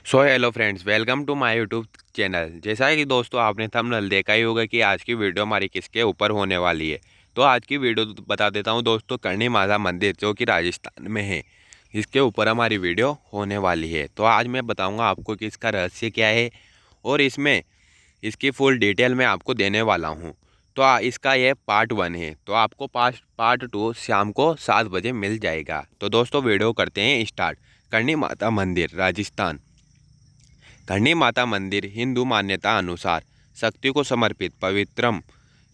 So hello friends, welcome to my YouTube channel. जैसा कि दोस्तों आपने थंबनेल देखा ही होगा कि आज की वीडियो हमारी किसके ऊपर होने वाली है। तो आज की वीडियो बता देता हूं दोस्तों, करणी माता मंदिर जो कि राजस्थान में है, इसके ऊपर हमारी वीडियो होने वाली है। तो आज मैं बताऊंगा आपको कि इसका रहस्य क्या है और इसमें इसकी फुल डिटेल मैं आपको देने वाला हूँ। तो इसका ये पार्ट 1 है, तो आपको पार्ट 2 शाम को 7 बजे मिल जाएगा। तो दोस्तों वीडियो करते हैं स्टार्ट। करणी माता मंदिर राजस्थान। करणी माता मंदिर हिंदू मान्यता अनुसार शक्ति को समर्पित पवित्रम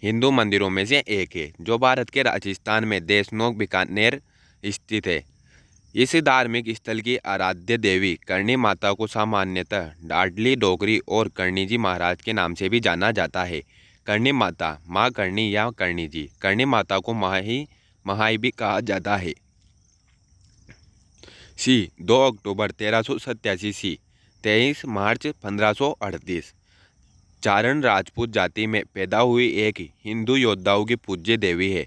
हिंदू मंदिरों में से एक है, जो भारत के राजस्थान में देशनोक बीकानेर स्थित है। इस धार्मिक स्थल की आराध्य देवी करणी माता को सामान्यतः डाडली डोगरी और करणी जी महाराज के नाम से भी जाना जाता है। करणी माता, माँ करणी या करणी जी, करणी माता को महाई भी कहा जाता है। सी 2 अक्टूबर 1387 सी 23 मार्च 1538 चारण राजपूत जाति में पैदा हुई एक हिंदू योद्धाओं की पूज्य देवी है।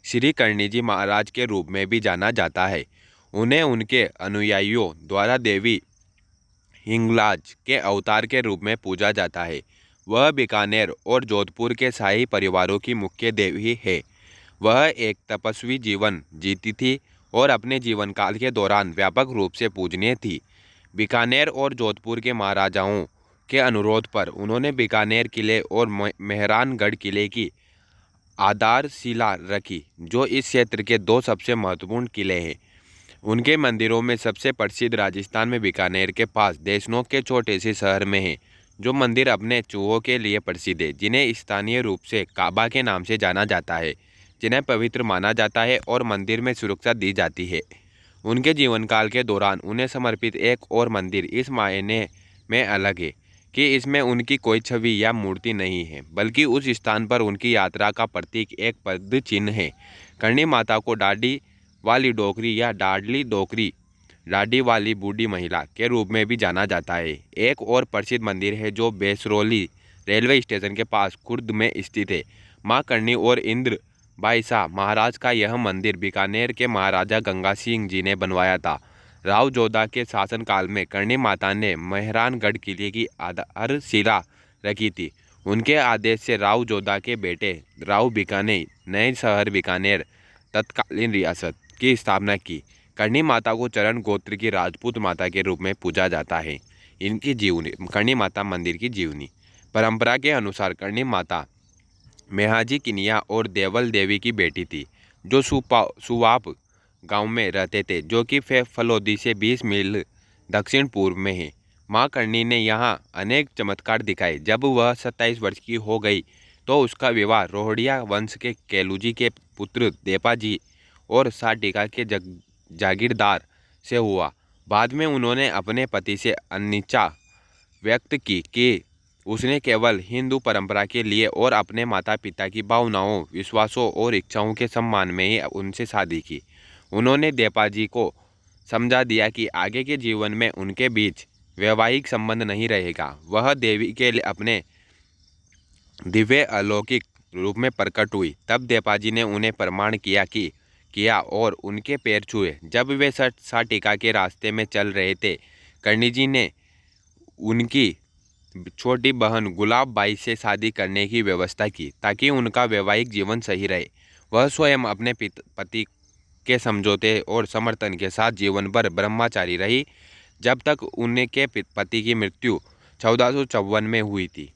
श्री करणी जी महाराज के रूप में भी जाना जाता है। उन्हें उनके अनुयायियों द्वारा देवी हिंगलाज के अवतार के रूप में पूजा जाता है। वह बीकानेर और जोधपुर के शाही परिवारों की मुख्य देवी है। वह एक तपस्वी जीवन जीती थी और अपने जीवन काल के दौरान व्यापक रूप से पूजनीय थी। बीकानेर और जोधपुर के महाराजाओं के अनुरोध पर उन्होंने बीकानेर किले और मेहरानगढ़ किले की आधारशिला रखी, जो इस क्षेत्र के दो सबसे महत्वपूर्ण किले हैं। उनके मंदिरों में सबसे प्रसिद्ध राजस्थान में बीकानेर के पास देशनोक के छोटे से शहर में है, जो मंदिर अपने चूहों के लिए प्रसिद्ध है, जिन्हें स्थानीय रूप से काबा के नाम से जाना जाता है, जिन्हें पवित्र माना जाता है और मंदिर में सुरक्षा दी जाती है। उनके जीवन काल के दौरान उन्हें समर्पित एक और मंदिर इस मायने में अलग है कि इसमें उनकी कोई छवि या मूर्ति नहीं है, बल्कि उस स्थान पर उनकी यात्रा का प्रतीक एक पद चिन्ह है। करणी माता को डाडी वाली डोकरी या डाडली डोकरी, डाडी वाली बूढ़ी महिला के रूप में भी जाना जाता है। एक और प्रसिद्ध मंदिर है जो बेसरोली रेलवे स्टेशन के पास खुर्द में स्थित है। माँ करणी और इंद्र भाई शाह महाराज का यह मंदिर बीकानेर के महाराजा गंगा सिंह जी ने बनवाया था। राव जोधा के शासनकाल में करणी माता ने मेहरानगढ़ किले की आधारशिला रखी थी। उनके आदेश से राव जोधा के बेटे राव बीकानेर नए शहर बीकानेर तत्कालीन रियासत की स्थापना की। करणी माता को चरण गोत्र की राजपूत माता के रूप में पूजा जाता है। इनकी जीवनी, करणी माता मंदिर की जीवनी। परंपरा के अनुसार करणी माता मेहाजी किनिया और देवल देवी की बेटी थी, जो सुवाप गांव में रहते थे, जो कि फलोदी से 20 मील दक्षिण पूर्व में है। माँ करणी ने यहाँ अनेक चमत्कार दिखाए। जब वह 27 वर्ष की हो गई तो उसका विवाह रोहड़िया वंश के केलूजी के पुत्र देपाजी और साटिका के जागीरदार से हुआ। बाद में उन्होंने अपने पति से अनिच्छा व्यक्त की कि उसने केवल हिंदू परंपरा के लिए और अपने माता पिता की भावनाओं, विश्वासों और इच्छाओं के सम्मान में ही उनसे शादी की। उन्होंने देपाजी को समझा दिया कि आगे के जीवन में उनके बीच वैवाहिक संबंध नहीं रहेगा। वह देवी के लिए अपने दिव्य अलौकिक रूप में प्रकट हुई। तब देपाजी ने उन्हें प्रमाण किया और उनके पैर छुए। जब वे साटिका के रास्ते में चल रहे थे, कर्णी जी ने उनकी छोटी बहन गुलाब बाई से शादी करने की व्यवस्था की, ताकि उनका वैवाहिक जीवन सही रहे। वह स्वयं अपने पति के समझौते और समर्थन के साथ जीवन भर ब्रह्मचारी रही, जब तक उनके पति की मृत्यु 1454 में हुई थी।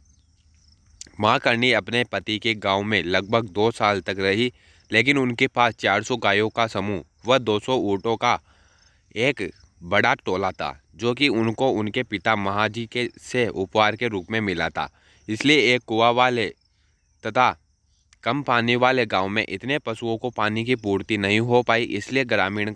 माँ करणी अपने पति के गांव में लगभग 2 साल तक रही, लेकिन उनके पास 400 गायों का समूह व 200 ऊँटों का एक बड़ा टोला था, जो कि उनको उनके पिता महाजी के से उपहार के रूप में मिला था। इसलिए एक कुआं वाले तथा कम पानी वाले गांव में इतने पशुओं को पानी की पूर्ति नहीं हो पाई। इसलिए ग्रामीणों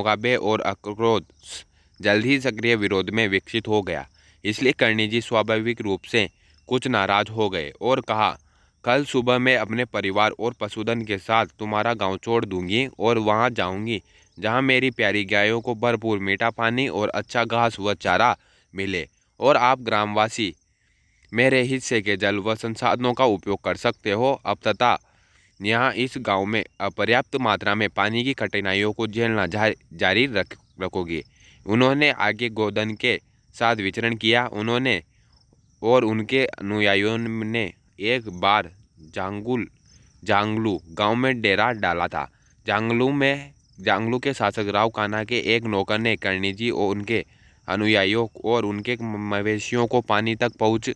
का भय और आक्रोश जल्द ही सक्रिय विरोध में विकसित हो गया। इसलिए कर्णी जी स्वाभाविक रूप से कुछ नाराज हो गए और कहा, कल सुबह मैं अपने परिवार और पशुधन के साथ तुम्हारा गांव छोड़ दूंगी और वहां जाऊंगी जहां मेरी प्यारी गायों को भरपूर मीठा पानी और अच्छा घास व चारा मिले, और आप ग्रामवासी मेरे हिस्से के जल व संसाधनों का उपयोग कर सकते हो। अब तथा यहाँ इस गांव में अपर्याप्त मात्रा में पानी की कठिनाइयों को झेलना जारी रखोगे। उन्होंने आगे गोदन के साथ विचरण किया। उन्होंने और उनके अनुयायियों ने एक बार जांगलू गांव में डेरा डाला था। जांगलू के शासक राव कान्हा के एक नौकर ने करणी जी और उनके अनुयायियों और उनके मवेशियों को पानी तक पहुँच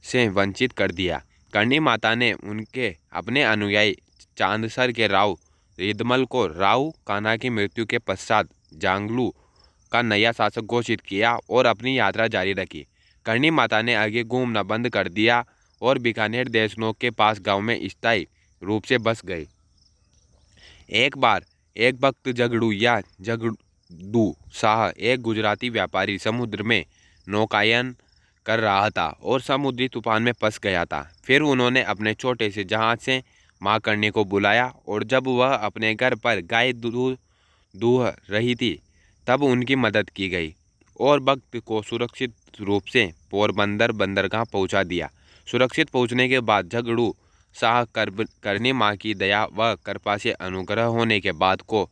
से वंचित कर दिया। करणी माता ने उनके अपने अनुयायी चांदसर के राव रिदमल को राव कान्हा की मृत्यु के पश्चात जांगलू का नया शासक घोषित किया और अपनी यात्रा जारी रखी। करणी माता ने आगे घूमना बंद कर दिया और बीकानेर देशनोक के पास गांव में स्थायी रूप से बस गए। एक बार एक वक्त जगड़ू शाह एक गुजराती व्यापारी समुद्र में नौकायन कर रहा था और समुद्री तूफान में फंस गया था। फिर उन्होंने अपने छोटे से जहाज से माँ करणी को बुलाया और जब वह अपने घर पर गाय दूह रही थी तब उनकी मदद की गई और वक्त को सुरक्षित रूप से पोरबंदर बंदरगाह पहुंचा दिया। सुरक्षित पहुंचने के बाद झगड़ू शाह करणी माँ की दया व कृपा से अनुग्रह होने के बाद को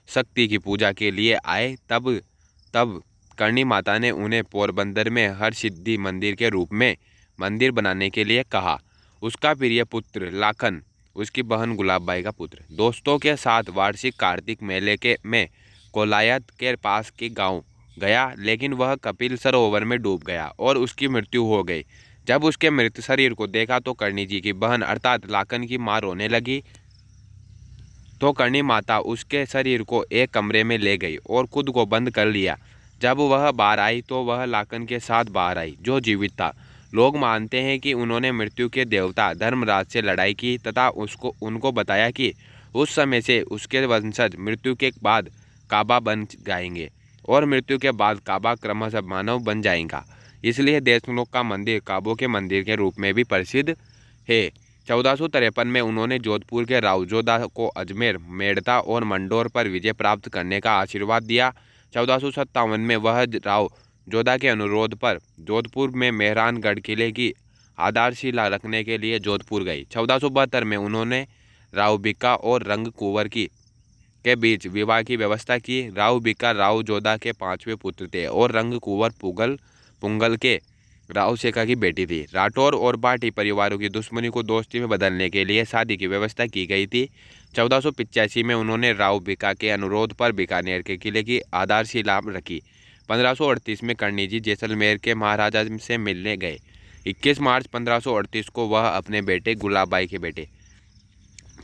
शक्ति की पूजा के लिए आए। तब करणी माता ने उन्हें पोरबंदर में हरसिद्धि मंदिर के रूप में मंदिर बनाने के लिए कहा। उसका प्रिय पुत्र लाखन उसकी बहन गुलाबबाई का पुत्र दोस्तों के साथ वार्षिक कार्तिक मेले में कोलायत के पास के गांव गया, लेकिन वह कपिल सरोवर में डूब गया और उसकी मृत्यु हो गई। जब उसके मृत शरीर को देखा तो करणी जी की बहन अर्थात लाखन की मां रोने लगी, तो करणी माता उसके शरीर को एक कमरे में ले गई और खुद को बंद कर लिया। जब वह बाहर आई तो वह लाखन के साथ बाहर आई जो जीवित था। लोग मानते हैं कि उन्होंने मृत्यु के देवता धर्मराज से लड़ाई की तथा उनको बताया कि उस समय से उसके वंशज मृत्यु के बाद काबा बन जाएंगे और मृत्यु के बाद काबा क्रमशः मानव बन जाएगा। इसलिए देशनोक का मंदिर काबों के मंदिर के रूप में भी प्रसिद्ध है। 1453 में उन्होंने जोधपुर के राव जोधा को अजमेर, मेड़ता और मंडोर पर विजय प्राप्त करने का आशीर्वाद दिया। 1457 में वह राव जोधा के अनुरोध पर जोधपुर में मेहरानगढ़ किले की आधारशिला रखने के लिए जोधपुर गई। 1472 में उन्होंने राव बिक्का और रंग कुंवर के बीच विवाह की व्यवस्था की। राव बिक्का राव जोधा के 5वें पुत्र थे और रंग कुंवर पुंगल के राव शेखा की बेटी थी। राठौर और भाटी परिवारों की दुश्मनी को दोस्ती में बदलने के लिए शादी की व्यवस्था की गई थी। 1485 में उन्होंने राव बिक्का के अनुरोध पर बीकानेर के किले की आधारशिला रखी। 1538 में करणी जी जैसलमेर के महाराजा से मिलने गए। 21 मार्च 1538 को वह अपने बेटे गुलाबबाई के बेटे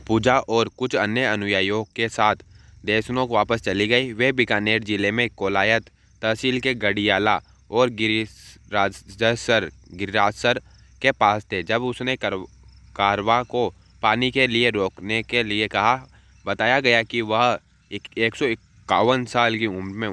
पूजा और कुछ अन्य अनुयायियों के साथ देशनोक वापस चली गई। वे बीकानेर जिले में कोलायत तहसील के गढ़ियाला और गिरिराजसर के पास थे। जब उसने कारवा को पानी के लिए रोकने के लिए कहा, बताया गया कि वह 151 साल की उम्र में